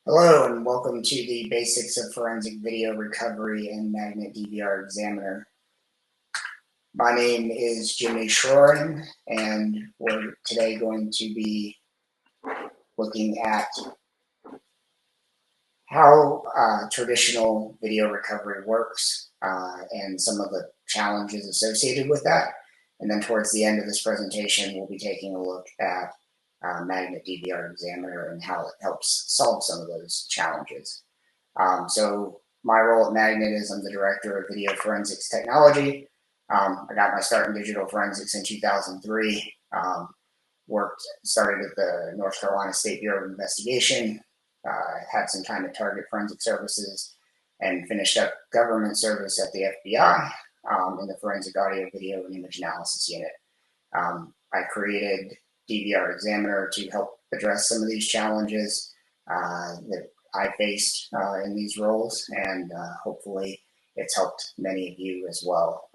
Hello and welcome to the Basics of Forensic Video Recovery in Magnet DVR Examiner. My name is Jimmy Schroering, and we're today going to be looking at how traditional video recovery works and some of the challenges associated with that. And then towards the end of this presentation, we'll be taking a look at Magnet DVR Examiner and how it helps solve some of those challenges. So my role at Magnet is I'm the Director of Video Forensics Technology. I got my start in digital forensics in 2003. Started at the North Carolina State Bureau of Investigation, had some time at Target Forensic Services, and finished up government service at the FBI in the Forensic Audio, Video, and Image Analysis Unit. I created DVR Examiner to help address some of these challenges that I faced in these roles, and hopefully it's helped many of you as well.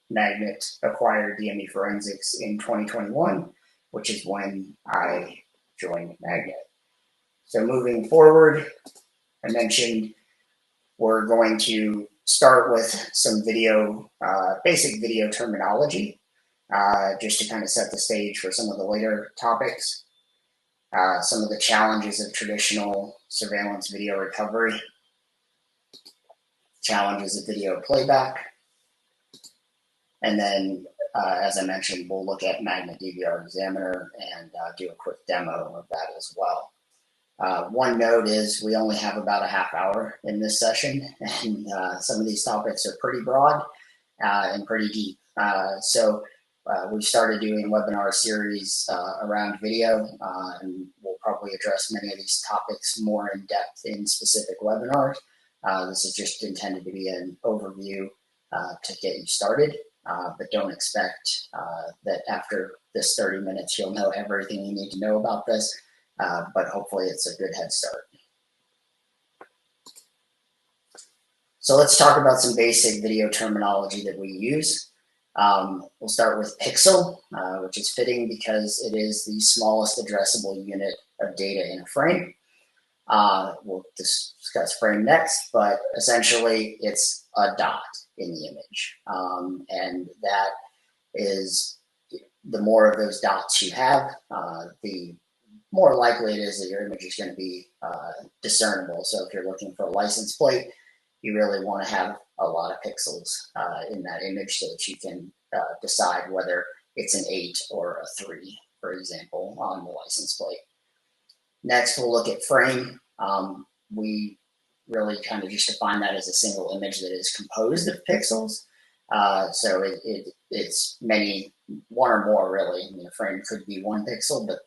Magnet acquired DME Forensics in 2021, which is when I joined Magnet. So moving forward, I mentioned we're going to start with some basic video terminology, just to kind of set the stage for some of the later topics. Some of the challenges of traditional surveillance video recovery, challenges of video playback, and then, as I mentioned, we'll look at Magnet DVR Examiner and do a quick demo of that as well. One note is we only have about a half hour in this session, and some of these topics are pretty broad and pretty deep. We've started doing webinar series around video, and we'll probably address many of these topics more in depth in specific webinars. This is just intended to be an overview to get you started, but don't expect that after this 30 minutes you'll know everything you need to know about this, but hopefully it's a good head start. So let's talk about some basic video terminology that we use. We'll start with pixel, which is fitting because it is the smallest addressable unit of data in a frame. We'll discuss frame next, but essentially it's a dot in the image. And that is, the more of those dots you have, the more likely it is that your image is going to be discernible. So if you're looking for a license plate, you really want to have a lot of pixels in that image so that you can decide whether it's an 8 or a 3, for example, on the license plate. Next, we'll look at frame. We really kind of just define that as a single image that is composed of pixels. So it's one or more really. I mean, a frame could be 1 pixel, but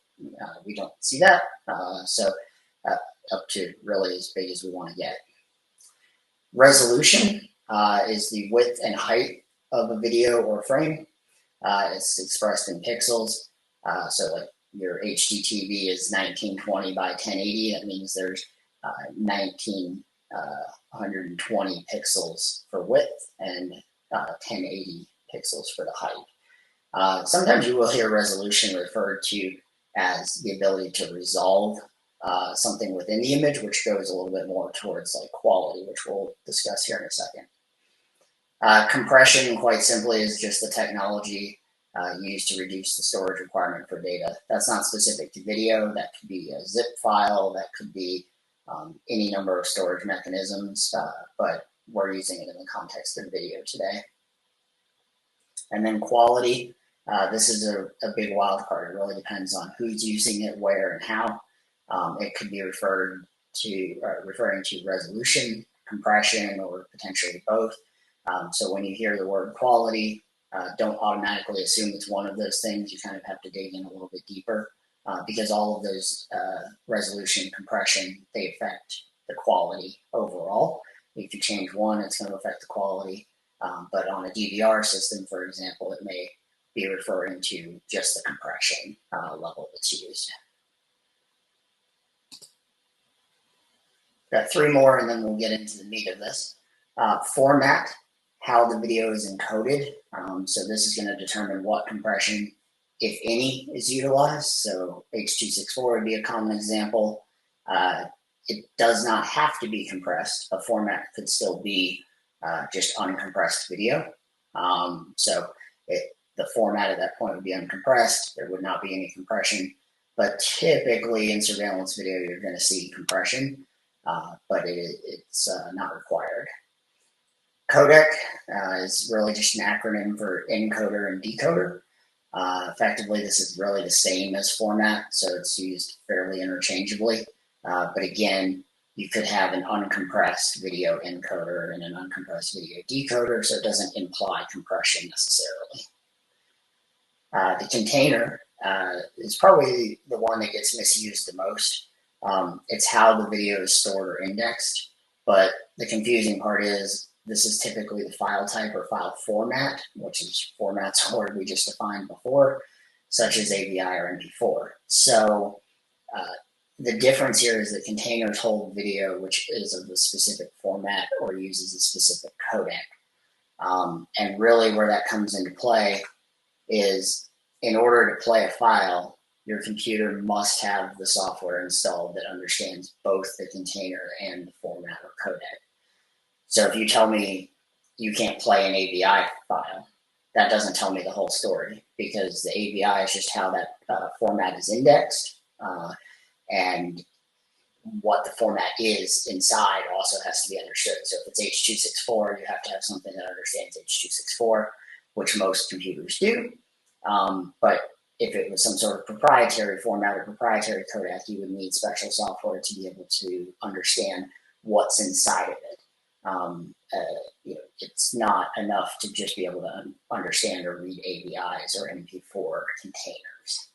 we don't see that. Up to really as big as we want to get. Resolution is the width and height of a video or frame. It's expressed in pixels. So like your HD TV is 1920 by 1080. That means there's 1920 pixels for width and 1080 pixels for the height. Sometimes you will hear resolution referred to as the ability to resolve something within the image, which goes a little bit more towards like quality, which we'll discuss here in a second. Compression, quite simply, is just the technology used to reduce the storage requirement for data. That's not specific to video. That could be a zip file. That could be any number of storage mechanisms, but we're using it in the context of video today. And then quality. This is a big wild card. It really depends on who's using it, where, and how. It could be referring to resolution, compression, or potentially both. So when you hear the word quality, don't automatically assume it's one of those things. You kind of have to dig in a little bit deeper because all of those resolution, compression, they affect the quality overall. If you change one, it's going to affect the quality. But on a DVR system, for example, it may be referring to just the compression level that's used. Got 3 more, and then we'll get into the meat of this. Format, how the video is encoded. So this is going to determine what compression, if any, is utilized. So H.264 would be a common example. it does not have to be compressed. A format could still be just uncompressed video. The format at that point would be uncompressed. There would not be any compression. But typically in surveillance video, you're going to see compression, but it's not required. Codec is really just an acronym for encoder and decoder. Effectively, this is really the same as format, so it's used fairly interchangeably. But again, you could have an uncompressed video encoder and an uncompressed video decoder, so it doesn't imply compression necessarily. The container is probably the one that gets misused the most. It's how the video is stored or indexed, but the confusing part is this is typically the file type or file format, which is formats a word we just defined before, such as AVI or MP4. So the difference here is that containers hold video which is of a specific format or uses a specific codec. And really where that comes into play is in order to play a file, your computer must have the software installed that understands both the container and the format or codec. So if you tell me you can't play an AVI file, that doesn't tell me the whole story, because the AVI is just how that format is indexed, and what the format is inside also has to be understood. So if it's H.264, you have to have something that understands H.264, which most computers do. But if it was some sort of proprietary format or proprietary codec, you would need special software to be able to understand what's inside of it. It's not enough to just be able to understand or read AVIs or MP4 containers.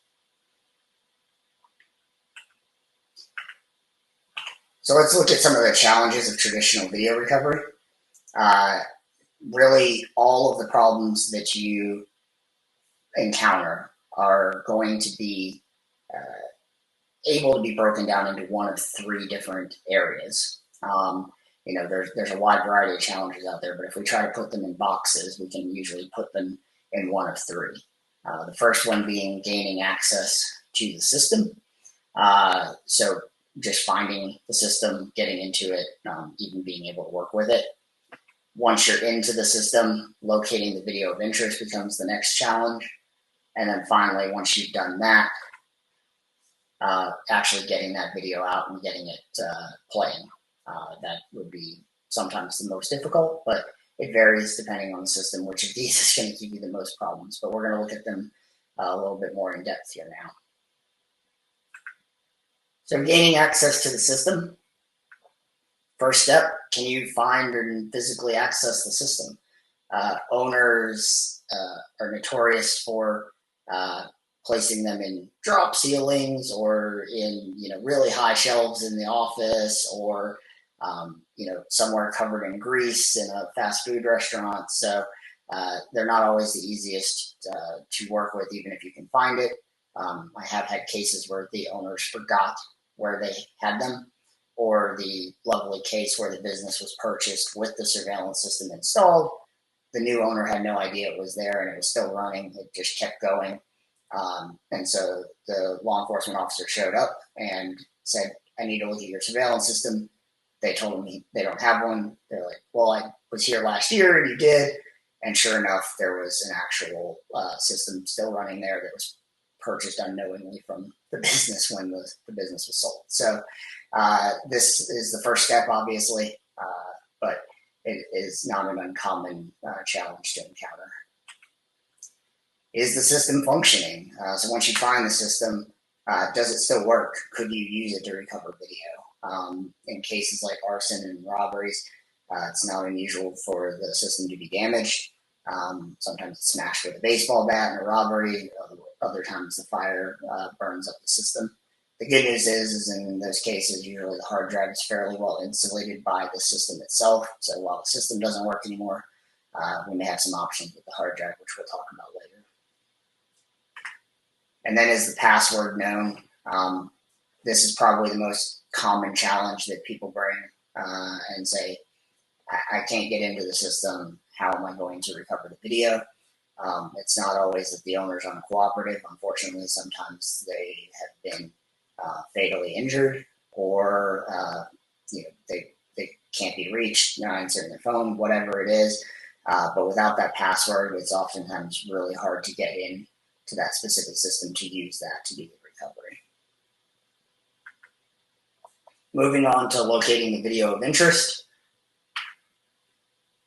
So let's look at some of the challenges of traditional video recovery. Really, all of the problems that you encounter are going to be able to be broken down into one of three different areas. There's a wide variety of challenges out there, but if we try to put them in boxes, we can usually put them in one of three. The first one being gaining access to the system. So just finding the system, getting into it, even being able to work with it. Once you're into the system, locating the video of interest becomes the next challenge. And then finally, once you've done that, actually getting that video out and getting it playing. That would be sometimes the most difficult, but it varies depending on the system, which of these is going to give you the most problems. But we're going to look at them a little bit more in depth here now. So gaining access to the system. First step, can you find and physically access the system? Owners are notorious for placing them in drop ceilings or in really high shelves in the office, or somewhere covered in grease in a fast food restaurant. So they're not always the easiest to work with, even if you can find it. I have had cases where the owners forgot where they had them, or the lovely case where the business was purchased with the surveillance system installed. The new owner had no idea it was there and it was still running. It just kept going. And so the law enforcement officer showed up and said, I need to look at your surveillance system. They told me they don't have one. They're like, well, I was here last year and you did. And sure enough, there was an actual system still running there that was purchased unknowingly from the business when the business was sold. So this is the first step, obviously, but it is not an uncommon challenge to encounter. Is the system functioning? So once you find the system, does it still work? Could you use it to recover video? In cases like arson and robberies, it's not unusual for the system to be damaged. Sometimes it's smashed with a baseball bat in a robbery. Other times the fire burns up the system. The good news is in those cases, usually the hard drive is fairly well insulated by the system itself. So while the system doesn't work anymore, we may have some options with the hard drive, which we'll talk about later. And then is the password known? This is probably the most common challenge that people bring and say, I can't get into the system. How am I going to recover the video? It's not always that the owner's uncooperative. Unfortunately, sometimes they have been fatally injured, or they can't be reached, not answering their phone, whatever it is. But without that password, it's oftentimes really hard to get in to that specific system to use that to do the recovery. Moving on to locating the video of interest.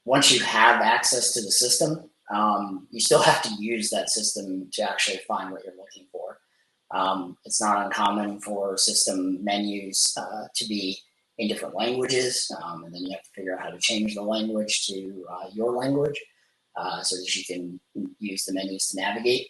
Once you have access to the system, you still have to use that system to actually find what you're looking for. It's not uncommon for system menus to be in different languages, and then you have to figure out how to change the language to your language so that you can use the menus to navigate.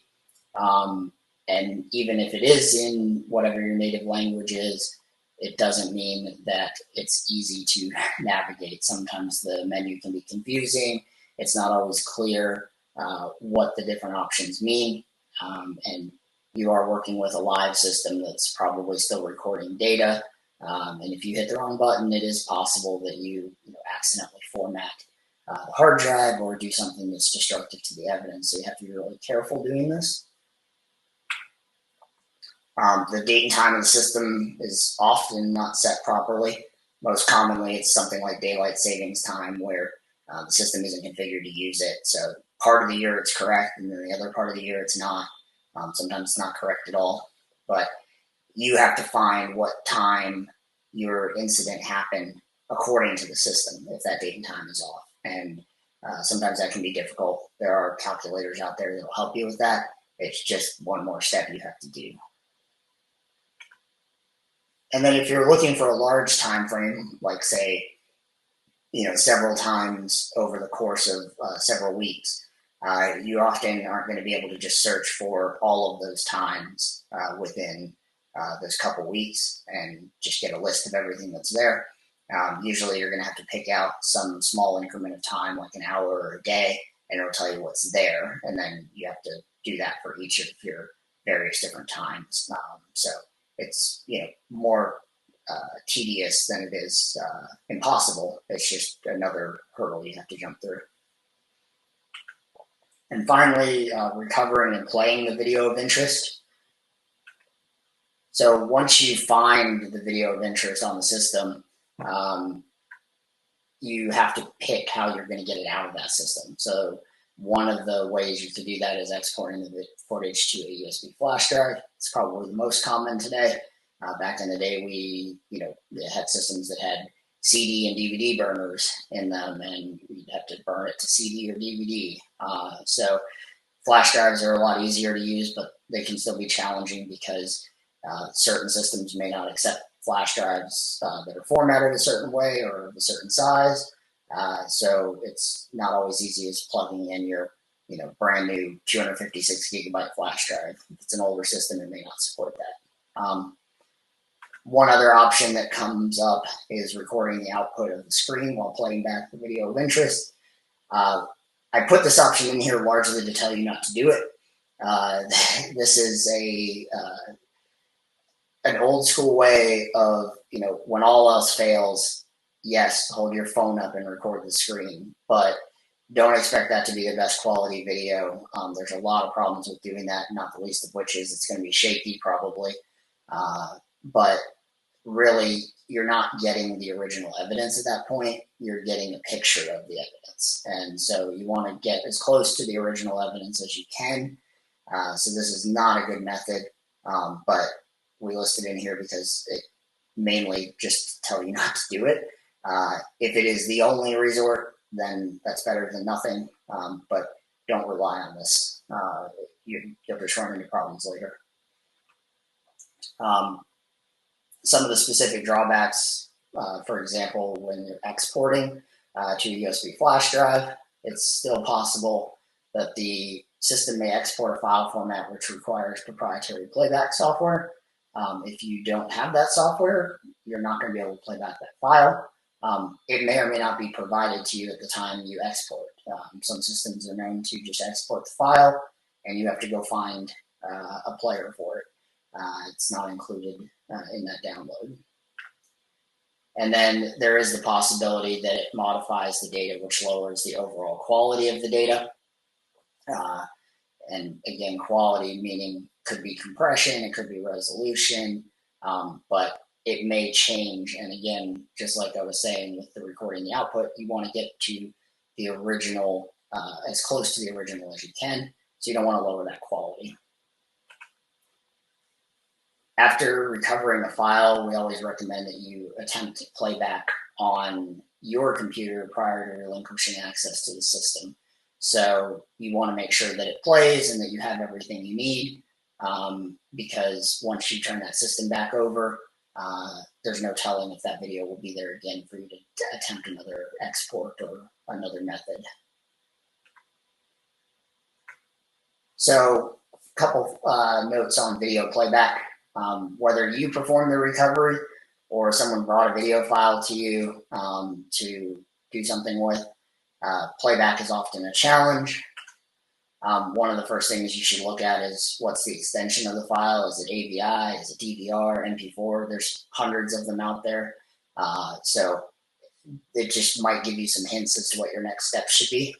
And even if it is in whatever your native language is, it doesn't mean that it's easy to navigate. Sometimes the menu can be confusing. It's not always clear what the different options mean. And you are working with a live system that's probably still recording data. And if you hit the wrong button, it is possible that you accidentally format the hard drive or do something that's destructive to the evidence. So you have to be really careful doing this. The date and time of the system is often not set properly. Most commonly, it's something like daylight savings time where the system isn't configured to use it. So part of the year it's correct, and then the other part of the year it's not. Sometimes it's not correct at all. But you have to find what time your incident happened according to the system, if that date and time is off. And sometimes that can be difficult. There are calculators out there that will help you with that. It's just one more step you have to do. And then if you're looking for a large time frame, like say, several times over the course of several weeks, you often aren't going to be able to just search for all of those times within those couple weeks and just get a list of everything that's there. Usually you're going to have to pick out some small increment of time, like an hour or a day, and it'll tell you what's there. And then you have to do that for each of your various different times. So it's more tedious than it is impossible. It's just another hurdle you have to jump through. And finally, recovering and playing the video of interest. So once you find the video of interest on the system, you have to pick how you're going to get it out of that system. So one of the ways you can do that is exporting the footage to a USB flash drive. It's probably the most common today. Back in the day, we had systems that had CD and DVD burners in them, and you'd have to burn it to CD or DVD. So flash drives are a lot easier to use, but they can still be challenging because certain systems may not accept flash drives that are formatted a certain way or of a certain size. So it's not always easy as plugging in your brand new 256 gigabyte flash drive. If it's an older system, it may not support that. One other option that comes up is recording the output of the screen while playing back the video of interest. I put this option in here largely to tell you not to do it. This is an old school way of, when all else fails, yes, hold your phone up and record the screen, but don't expect that to be the best quality video. There's a lot of problems with doing that, not the least of which is it's going to be shaky probably. But really, you're not getting the original evidence at that point. You're getting a picture of the evidence. And so you want to get as close to the original evidence as you can. So this is not a good method, but we listed in here because it mainly just tell you not to do it. If it is the only resort, then that's better than nothing. But don't rely on this. You'll just run into problems later. Some of the specific drawbacks, for example, when you're exporting to a USB flash drive, it's still possible that the system may export a file format which requires proprietary playback software. If you don't have that software, you're not going to be able to play back that file. It may or may not be provided to you at the time you export. Some systems are known to just export the file, and you have to go find a player for it. It's not included in that download. And then there is the possibility that it modifies the data, which lowers the overall quality of the data. And again, quality meaning could be compression, it could be resolution, but it may change. And again, just like I was saying with the recording the output, you want to get to the original, as close to the original as you can, so you don't want to lower that quality. After recovering a file, we always recommend that you attempt to playback on your computer prior to relinquishing access to the system. So you want to make sure that it plays and that you have everything you need, because once you turn that system back over, there's no telling if that video will be there again for you to attempt another export or another method. So a couple notes on video playback. Whether you perform the recovery or someone brought a video file to you to do something with, playback is often a challenge. One of the first things you should look at is what's the extension of the file. Is it AVI? Is it DVR? MP4? There's hundreds of them out there. So it just might give you some hints as to what your next step should be.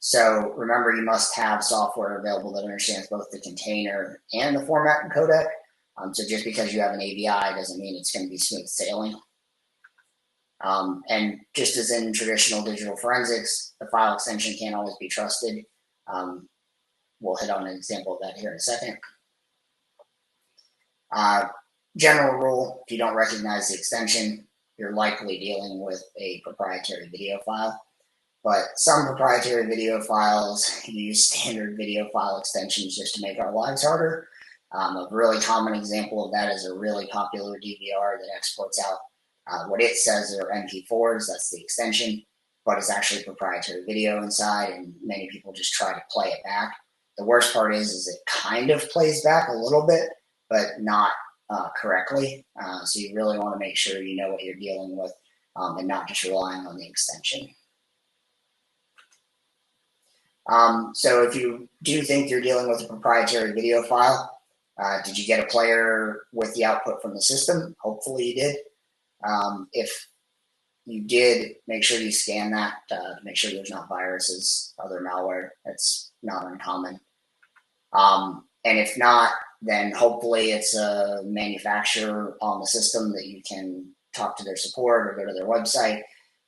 So remember, you must have software available that understands both the container and the format and codec. So just because you have an AVI doesn't mean it's going to be smooth sailing. And just as in traditional digital forensics, the file extension can't always be trusted. We'll hit on an example of that here in a second. General rule, if you don't recognize the extension, you're likely dealing with a proprietary video file. But some proprietary video files use standard video file extensions just to make our lives harder. A really common example of that is a really popular DVR that exports out what it says are MP4s, that's the extension, but it's actually proprietary video inside, and many people just try to play it back. The worst part is it kind of plays back a little bit, but not correctly. So you really want to make sure you know what you're dealing with and not just relying on the extension. So if you do think you're dealing with a proprietary video file, did you get a player with the output from the system? Hopefully you did. If you did, make sure you scan that to make sure there's not viruses, other malware. That's not uncommon. And if not, then hopefully it's a manufacturer on the system that you can talk to their support or go to their website.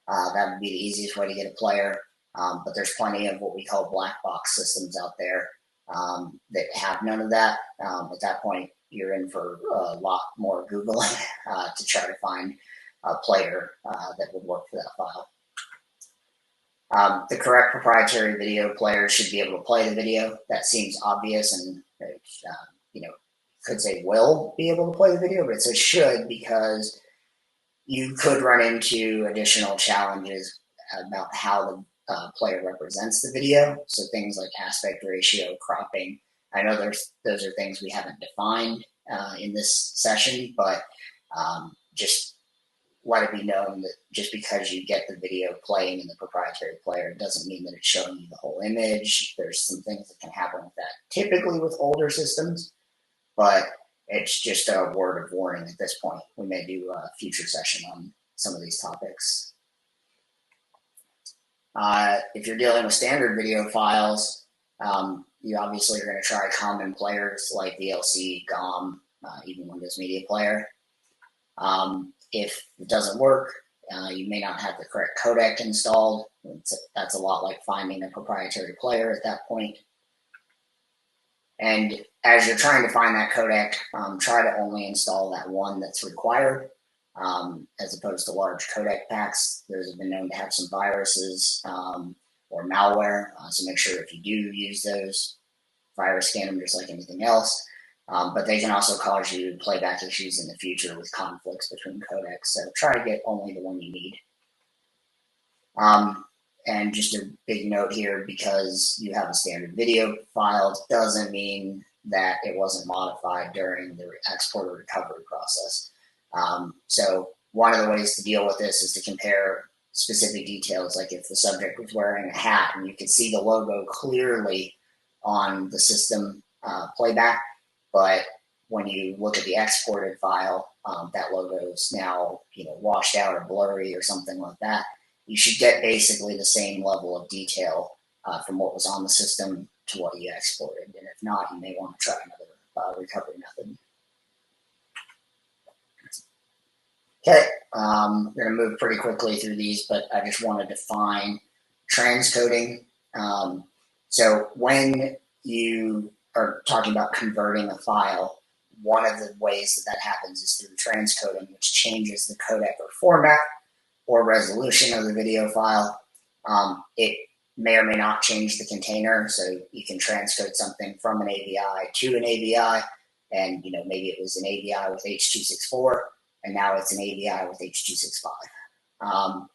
That would be the easiest way to get a player. But there's plenty of what we call black box systems out there that have none of that. At that point, you're in for a lot more Googling to try to find a player that would work for that file. The correct proprietary video player should be able to play the video. That seems obvious, and could say will be able to play the video, but it says should, because you could run into additional challenges about how the player represents the video. So things like aspect ratio, cropping. I know those are things we haven't defined in this session, but just let it be known that just because you get the video playing in the proprietary player doesn't mean that it's showing you the whole image. There's some things that can happen with that, typically with older systems, but it's just a word of warning at this point. We may do a future session on some of these topics. If you're dealing with standard video files, you obviously are going to try common players like VLC, GOM, even Windows Media Player. If it doesn't work, you may not have the correct codec installed. That's a lot like finding a proprietary player at that point. And as you're trying to find that codec, try to only install that one that's required, as opposed to large codec packs. Those have been known to have some viruses or malware, so make sure if you do use those, virus scan them just like anything else. But they can also cause you playback issues in the future with conflicts between codecs, so try to get only the one you need. And just a big note here, because you have a standard video file doesn't mean that it wasn't modified during the export or recovery process. So one of the ways to deal with this is to compare specific details, like if the subject was wearing a hat and you could see the logo clearly on the system playback, but when you look at the exported file, that logo is now washed out or blurry or something like that. You should get basically the same level of detail from what was on the system to what you exported. And if not, you may want to try another recovery method. Okay, I'm going to move pretty quickly through these, but I just want to define transcoding. So when you are talking about converting a file, one of the ways that happens is through transcoding, which changes the codec or format or resolution of the video file. It may or may not change the container, so you can transcode something from an AVI to an AVI, and maybe it was an AVI with H.264, and now it's an AVI with H.265.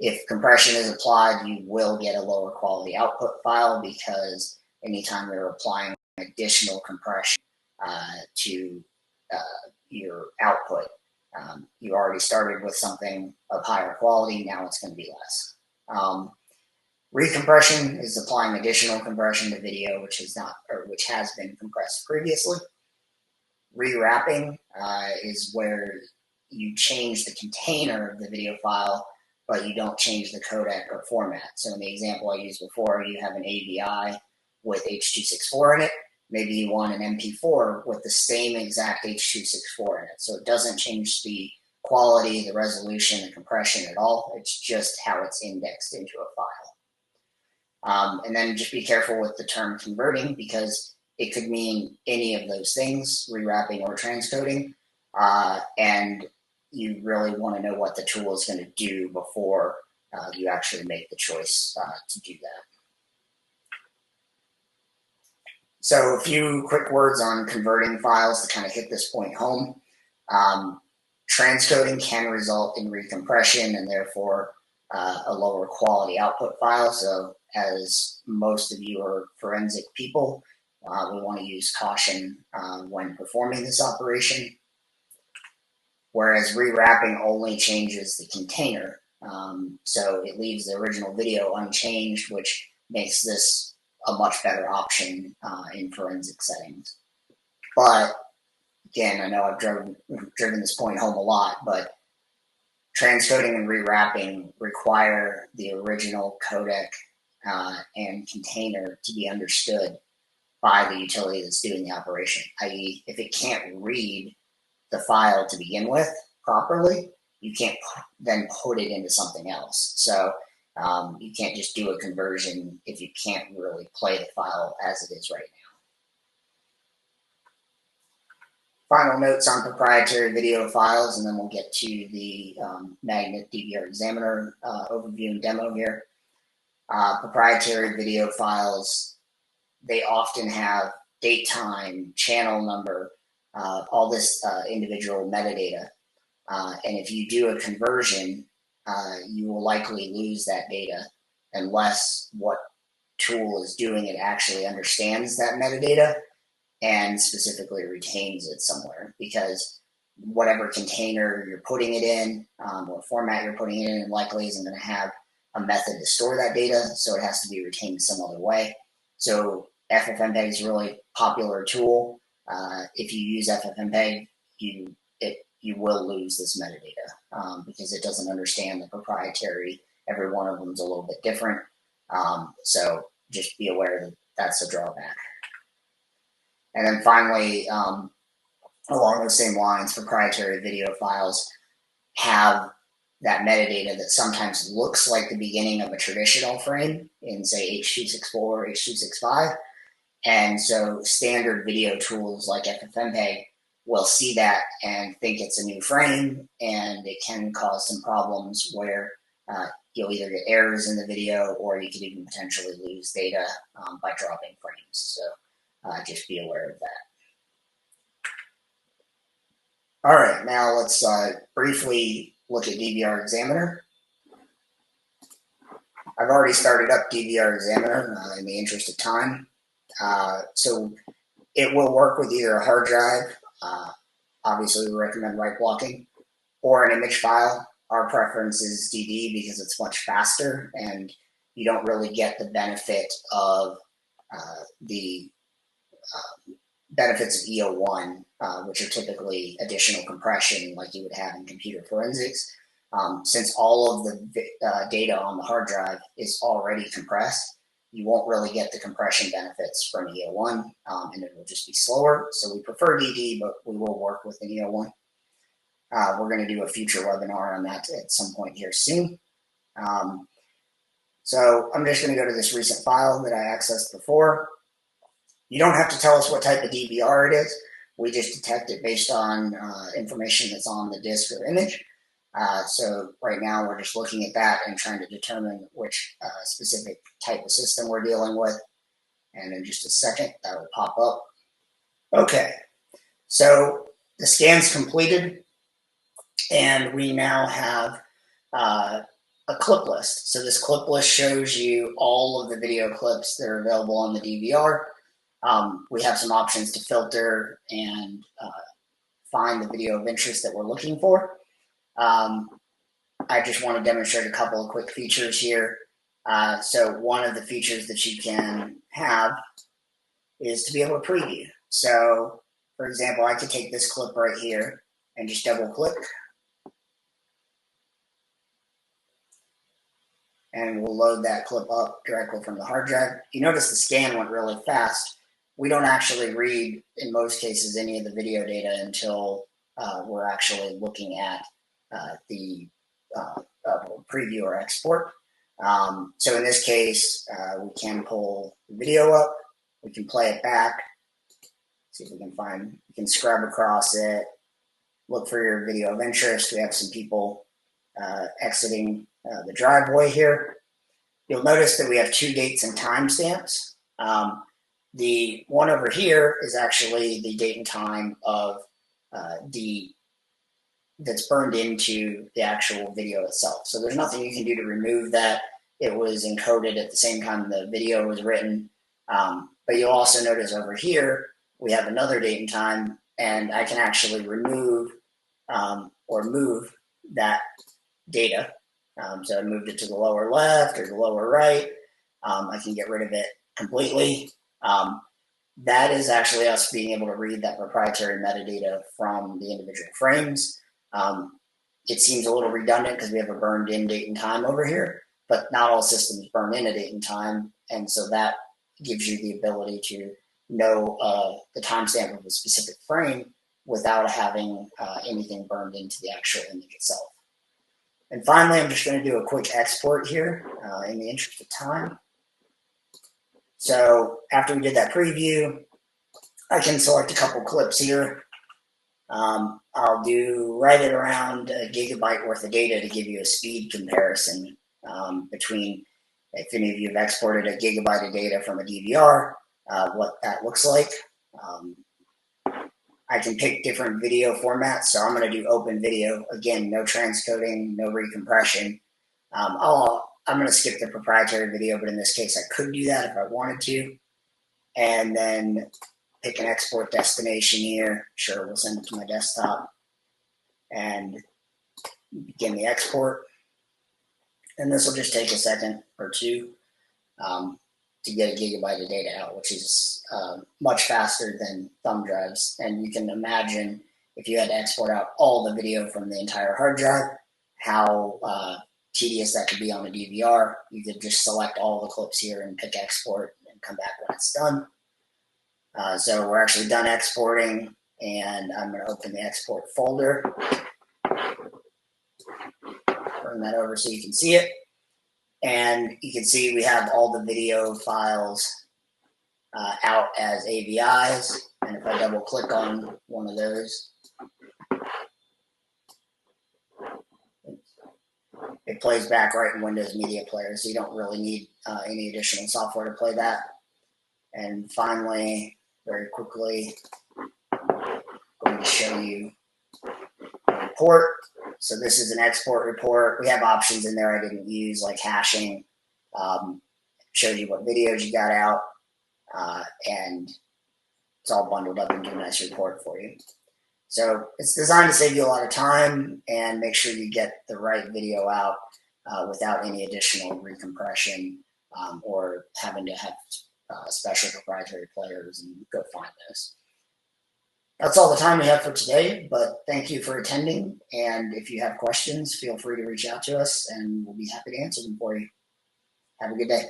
If compression is applied, you will get a lower quality output file, because anytime you're applying additional compression to your output, you already started with something of higher quality, now it's going to be less. Recompression is applying additional compression to video which has been compressed previously. Rewrapping is where you change the container of the video file, but you don't change the codec or format. So in the example I used before, you have an AVI with H.264 in it. Maybe you want an MP4 with the same exact H.264 in it. So it doesn't change the quality, the resolution, the compression at all. It's just how it's indexed into a file. And then just be careful with the term converting, because it could mean any of those things, rewrapping or transcoding. And you really want to know what the tool is going to do before you actually make the choice to do that. So a few quick words on converting files to kind of hit this point home. Transcoding can result in recompression and therefore a lower quality output file. So as most of you are forensic people, we want to use caution when performing this operation. Whereas rewrapping only changes the container. So it leaves the original video unchanged, which makes this a much better option in forensic settings. But again, I know I've driven this point home a lot, but transcoding and rewrapping require the original codec and container to be understood by the utility that's doing the operation. i.e., if it can't read the file to begin with properly, you can't then put it into something else. So you can't just do a conversion if you can't really play the file as it is right now. Final notes on proprietary video files, and then we'll get to the Magnet DVR Examiner overview and demo here. Proprietary video files, they often have date, time, channel number, all this individual metadata. And if you do a conversion, you will likely lose that data unless what tool is doing it actually understands that metadata and specifically retains it somewhere, because whatever container you're putting it in or format you're putting it in likely isn't going to have a method to store that data, so it has to be retained some other way. So FFmpeg is a really popular tool. If you use FFmpeg, you will lose this metadata because it doesn't understand the proprietary. Every one of them is a little bit different. So just be aware that that's a drawback. And then finally, along those same lines, proprietary video files have that metadata that sometimes looks like the beginning of a traditional frame in, say, H.264 or H.265. And so standard video tools like FFmpeg will see that and think it's a new frame, and it can cause some problems where you'll either get errors in the video or you could even potentially lose data by dropping frames. So just be aware of that. All right, now let's briefly look at DVR Examiner. I've already started up DVR Examiner in the interest of time. So it will work with either a hard drive, obviously we recommend write blocking, or an image file. Our preference is DD because it's much faster and you don't really get the benefit of the benefits of EO1, which are typically additional compression like you would have in computer forensics. Since all of the data on the hard drive is already compressed, you won't really get the compression benefits from EO1, and it will just be slower. So we prefer DD, but we will work with an EO1. We're going to do a future webinar on that at some point here soon. So I'm just going to go to this recent file that I accessed before. You don't have to tell us what type of DVR it is. We just detect it based on information that's on the disk or image. So right now we're just looking at that and trying to determine which specific type of system we're dealing with. And in just a second, that will pop up. Okay, so the scan's completed, and we now have a clip list. So this clip list shows you all of the video clips that are available on the DVR. We have some options to filter and find the video of interest that we're looking for. I just want to demonstrate a couple of quick features here. So one of the features that you can have is to be able to preview. So for example, I could take this clip right here and just double click. And we'll load that clip up directly from the hard drive. You notice the scan went really fast. We don't actually read, in most cases, any of the video data until we're actually looking at the preview or export. So in this case, we can pull the video up, we can play it back, see if we can scrub across it, look for your video of interest. We have some people exiting the driveway here. You'll notice that we have 2 dates and timestamps. The one over here is actually the date and time of that's burned into the actual video itself. So there's nothing you can do to remove that. It was encoded at the same time the video was written. But you'll also notice over here, we have another date and time, and I can actually remove or move that data. So I moved it to the lower left or the lower right. I can get rid of it completely. That is actually us being able to read that proprietary metadata from the individual frames. It seems a little redundant because we have a burned in date and time over here, but not all systems burn in a date and time. And so that gives you the ability to know the timestamp of a specific frame without having anything burned into the actual image itself. And finally, I'm just going to do a quick export here in the interest of time. So after we did that preview, I can select a couple clips here. I'll do right at around a gigabyte worth of data to give you a speed comparison between, if any of you have exported a gigabyte of data from a DVR, what that looks like. I can pick different video formats, so I'm going to do open video. Again, no transcoding, no recompression. I'm going to skip the proprietary video, but in this case, I could do that if I wanted to. And then pick an export destination here. Sure, we'll send it to my desktop. And begin the export. And this will just take a second or two to get a gigabyte of data out, which is much faster than thumb drives. And you can imagine if you had to export out all the video from the entire hard drive, how tedious that could be on a DVR. You could just select all the clips here and pick export and come back when it's done. So we're actually done exporting, and I'm going to open the export folder. Bring that over so you can see it. And you can see we have all the video files out as AVIs. And if I double click on one of those, it plays back right in Windows Media Player, so you don't really need any additional software to play that. And finally, very quickly, I'm going to show you the report. So this is an export report. We have options in there I didn't use, like hashing. Shows you what videos you got out, and it's all bundled up into a nice report for you. So it's designed to save you a lot of time and make sure you get the right video out without any additional recompression or having to have special proprietary players and go find those. That's all the time we have for today, but thank you for attending. And if you have questions, feel free to reach out to us and we'll be happy to answer them for you. Have a good day.